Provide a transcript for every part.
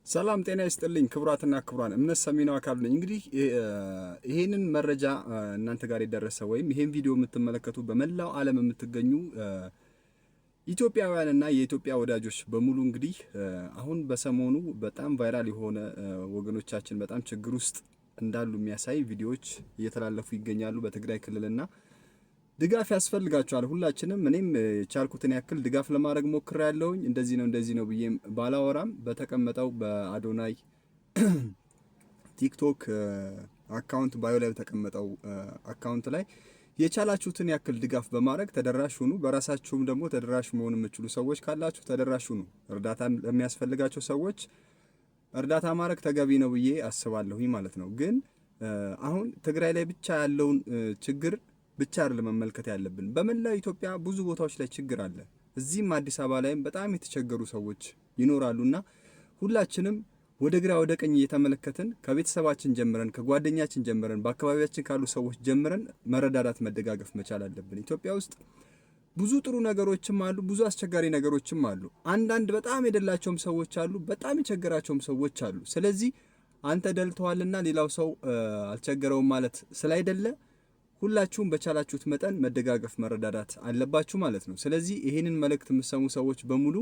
ሰላም ጤና ይስጥልኝ ክቡራትና ክቡራን እምነት ሰሚነው አካል ነኝ። እንግዲህ ይሄንን መረጃ እናንተ ጋር የደረሰ ወይም ይሄን ቪዲዮ የምትመለከቱ በመላው ዓለም የምትገኙ ኢትዮጵያውያንና የኢትዮጵያ ወዳጆች በሙሉ እንግዲህ አሁን በሰሞኑ በጣም ቫይራል የሆነ ወገኖቻችን በጣም ችግር ውስጥ እንዳሉ የሚያሳይ ቪዲዮዎች እየተላለፉ ይገኛሉ። በትግራይ ክልልና ድጋፍ ያስፈልጋቸዋል። ሁላችንም እኔም ቻልኩትን ያክል ድጋፍ ለማድረግ ሞክሬያለሁኝ። እንደዚህ ነው ብዬ ባላወራም በተቀመጠው በአዶናይ ቲክቶክ አካውንት ባዮ ላይ በተቀመጠው አካውንት ላይ የቻላችሁትን ያክል ድጋፍ በማድረግ ተደራሽ ሁኑ። በራሳችሁም ደግሞ ተደራሽ መሆን የምትችሉ ሰዎች ካላችሁ ተደራሽ ሁኑ። እርዳታ ለሚያስፈልጋቸው ሰዎች እርዳታ ማድረግ ተገቢ ነው ብዬ አስባለሁኝ ማለት ነው። ግን አሁን ትግራይ ላይ ብቻ ያለውን ችግር ብቻ አይደለም መመልከት ያለብን። በመላው ኢትዮጵያ ብዙ ቦታዎች ላይ ችግር አለ። እዚህም አዲስ አበባ ላይም በጣም የተቸገሩ ሰዎች ይኖራሉና ሁላችንም ወደ ግራ ወደ ቀኝ እየተመለከትን ከቤተሰባችን ጀምረን ከጓደኛችን ጀምረን በአካባቢያችን ካሉ ሰዎች ጀምረን መረዳዳት መደጋገፍ መቻል አለብን። ኢትዮጵያ ውስጥ ብዙ ጥሩ ነገሮችም አሉ፣ ብዙ አስቸጋሪ ነገሮችም አሉ። አንዳንድ በጣም የደላቸውም ሰዎች አሉ፣ በጣም የቸገራቸውም ሰዎች አሉ። ስለዚህ አንተ ደልተዋልና ሌላው ሰው አልቸገረውም ማለት ስላይደለ ሁላችሁም በቻላችሁት መጠን መደጋገፍ መረዳዳት አለባችሁ ማለት ነው። ስለዚህ ይሄንን መልእክት የምትሰሙ ሰዎች በሙሉ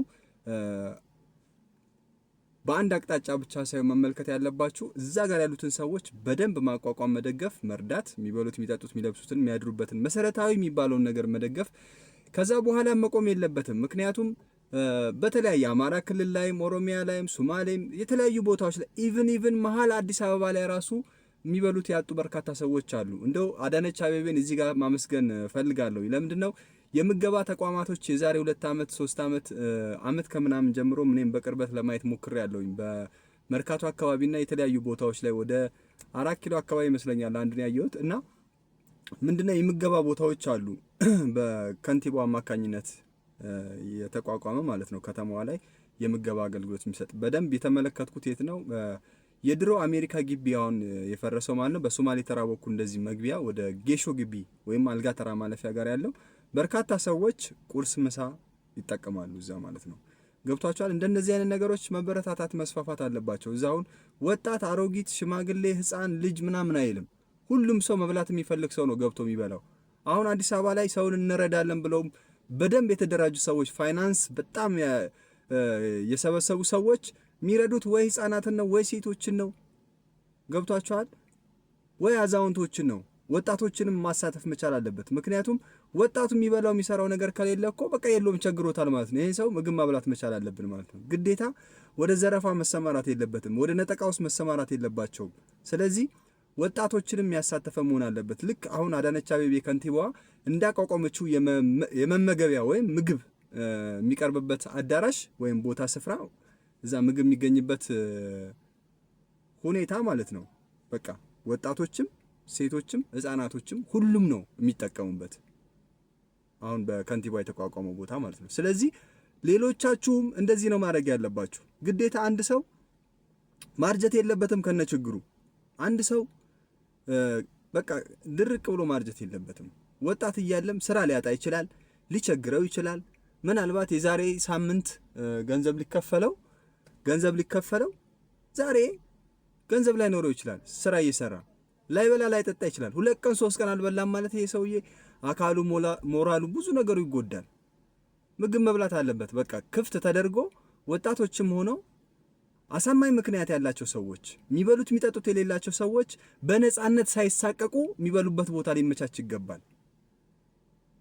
በአንድ አቅጣጫ ብቻ ሳይሆን መመልከት ያለባችሁ እዛ ጋር ያሉትን ሰዎች በደንብ ማቋቋም፣ መደገፍ፣ መርዳት፣ የሚበሉት፣ የሚጠጡት፣ የሚለብሱትን፣ የሚያድሩበትን መሰረታዊ የሚባለውን ነገር መደገፍ። ከዛ በኋላ መቆም የለበትም። ምክንያቱም በተለያየ አማራ ክልል ላይም ኦሮሚያ ላይም ሶማሌም የተለያዩ ቦታዎች ላይ ኢቭን መሀል አዲስ አበባ ላይ ራሱ የሚበሉት ያጡ በርካታ ሰዎች አሉ። እንደው አዳነች አቤቤን እዚህ ጋር ማመስገን ፈልጋለሁ። ለምንድነው የምገባ ተቋማቶች የዛሬ 2 ዓመት 3 ዓመት ከምናምን ጀምሮ ምንም በቅርበት ለማየት ሞክሬያለሁኝ። በመርካቶ አካባቢና የተለያዩ ቦታዎች ላይ ወደ 4 ኪሎ አካባቢ ይመስለኛል አንዱን ያየሁት እና ምንድነው የምገባ ቦታዎች አሉ በከንቲባው አማካኝነት የተቋቋመ ማለት ነው። ከተማዋ ላይ የምገባ አገልግሎት የሚሰጥ በደንብ የተመለከትኩት የት ነው የድሮ አሜሪካ ግቢ አሁን የፈረሰው ማለት ነው። በሶማሌ ተራ በኩል እንደዚህ መግቢያ ወደ ጌሾ ግቢ ወይም አልጋ ተራ ማለፊያ ጋር ያለው በርካታ ሰዎች ቁርስ ምሳ ይጠቀማሉ እዛ ማለት ነው። ገብቷቸዋል። እንደነዚህ አይነት ነገሮች መበረታታት መስፋፋት አለባቸው። እዛውን ወጣት፣ አሮጊት፣ ሽማግሌ፣ ህፃን፣ ልጅ ምናምን አይልም። ሁሉም ሰው መብላት የሚፈልግ ሰው ነው ገብቶ የሚበላው። አሁን አዲስ አበባ ላይ ሰውን እንረዳለን ብለው በደንብ የተደራጁ ሰዎች ፋይናንስ በጣም የሰበሰቡ ሰዎች የሚረዱት ወይ ህፃናትን ነው ወይ ሴቶችን ነው። ገብቷቸዋል። ወይ አዛውንቶችን ነው። ወጣቶችንም ማሳተፍ መቻል አለበት። ምክንያቱም ወጣቱ የሚበላው የሚሰራው ነገር ከሌለ እኮ በቃ የለውም ቸግሮታል ማለት ነው። ይሄ ሰው ምግብ ማብላት መቻል አለብን ማለት ነው። ግዴታ ወደ ዘረፋ መሰማራት የለበትም። ወደ ነጠቃ ውስጥ መሰማራት የለባቸውም። ስለዚህ ወጣቶችንም ያሳተፈ መሆን አለበት። ልክ አሁን አዳነች አቤቤ ከንቲባዋ እንዳቋቋመችው የመመገቢያ ወይም ምግብ የሚቀርብበት አዳራሽ ወይም ቦታ ስፍራ እዛ ምግብ የሚገኝበት ሁኔታ ማለት ነው። በቃ ወጣቶችም ሴቶችም ህፃናቶችም ሁሉም ነው የሚጠቀሙበት አሁን በከንቲባ የተቋቋመው ቦታ ማለት ነው። ስለዚህ ሌሎቻችሁም እንደዚህ ነው ማድረግ ያለባችሁ። ግዴታ አንድ ሰው ማርጀት የለበትም ከነችግሩ። አንድ ሰው በቃ ድርቅ ብሎ ማርጀት የለበትም። ወጣት እያለም ስራ ሊያጣ ይችላል፣ ሊቸግረው ይችላል። ምናልባት የዛሬ ሳምንት ገንዘብ ሊከፈለው ዛሬ ገንዘብ ላይ ኖረው ይችላል። ስራ እየሰራ ላይበላ ላይጠጣ ይችላል። 2 ቀን 3 ቀን አልበላም ማለት ይሄ ሰውዬ አካሉ ሞራሉ ብዙ ነገሩ ይጎዳል። ምግብ መብላት አለበት። በቃ ክፍት ተደርጎ ወጣቶችም ሆነው አሳማኝ ምክንያት ያላቸው ሰዎች የሚበሉት የሚጠጡት የሌላቸው ሰዎች በነፃነት ሳይሳቀቁ የሚበሉበት ቦታ ሊመቻች ይገባል።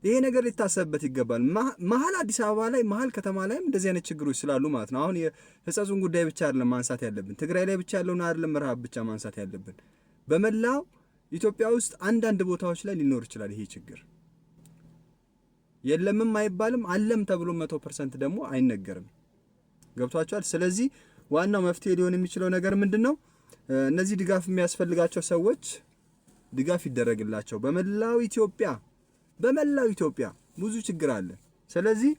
ይሄ ነገር ሊታሰብበት ይገባል። መሀል አዲስ አበባ ላይ መሀል ከተማ ላይም እንደዚህ አይነት ችግሮች ስላሉ ማለት ነው። አሁን የህፃጹን ጉዳይ ብቻ አይደለም ማንሳት ያለብን፣ ትግራይ ላይ ብቻ ያለውን አይደለም ረሃብ ብቻ ማንሳት ያለብን። በመላው ኢትዮጵያ ውስጥ አንዳንድ ቦታዎች ላይ ሊኖር ይችላል ይሄ ችግር። የለምም አይባልም፣ አለም ተብሎ 100% ደግሞ አይነገርም። ገብቷቸዋል። ስለዚህ ዋናው መፍትሄ ሊሆን የሚችለው ነገር ምንድነው? እነዚህ ድጋፍ የሚያስፈልጋቸው ሰዎች ድጋፍ ይደረግላቸው። በመላው ኢትዮጵያ ብዙ ችግር አለ። ስለዚህ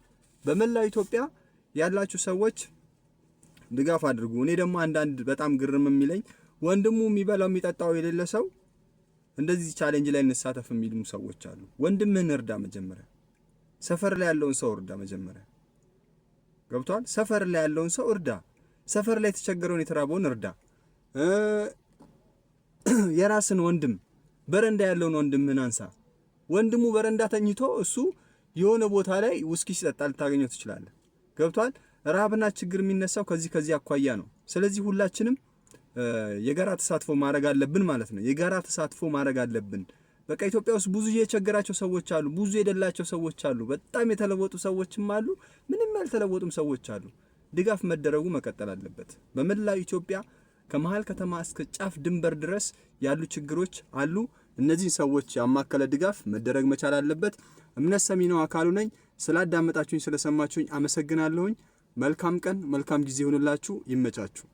በመላው ኢትዮጵያ ያላችሁ ሰዎች ድጋፍ አድርጉ። እኔ ደግሞ አንዳንድ በጣም ግርም የሚለኝ ወንድሙ የሚበላው የሚጠጣው የሌለ ሰው እንደዚህ ቻሌንጅ ላይ እንሳተፍ የሚሉ ሰዎች አሉ። ወንድምህን እርዳ መጀመሪያ። ሰፈር ላይ ያለውን ሰው እርዳ መጀመሪያ። ገብቷል? ሰፈር ላይ ያለውን ሰው እርዳ። ሰፈር ላይ የተቸገረውን የተራበውን እርዳ። የራስን ወንድም በረንዳ ያለውን ወንድምህን አንሳ። ወንድሙ በረንዳ ተኝቶ እሱ የሆነ ቦታ ላይ ውስኪ ሲጠጣ ልታገኘው ትችላለህ። ገብቷል? ረሃብና ችግር የሚነሳው ከዚህ አኳያ ነው። ስለዚህ ሁላችንም የጋራ ተሳትፎ ማድረግ አለብን ማለት ነው። የጋራ ተሳትፎ ማድረግ አለብን። በቃ ኢትዮጵያ ውስጥ ብዙ የቸገራቸው ሰዎች አሉ፣ ብዙ የደላቸው ሰዎች አሉ፣ በጣም የተለወጡ ሰዎችም አሉ፣ ምንም ያልተለወጡም ሰዎች አሉ። ድጋፍ መደረጉ መቀጠል አለበት። በመላው ኢትዮጵያ ከመሃል ከተማ እስከ ጫፍ ድንበር ድረስ ያሉ ችግሮች አሉ። እነዚህ ሰዎች ያማከለ ድጋፍ መደረግ መቻል አለበት። እምነት ሰሚ ነው አካሉ ነኝ። ስላዳመጣችሁኝ ስለሰማችሁኝ አመሰግናለሁኝ። መልካም ቀን መልካም ጊዜ ይሁንላችሁ። ይመቻችሁ።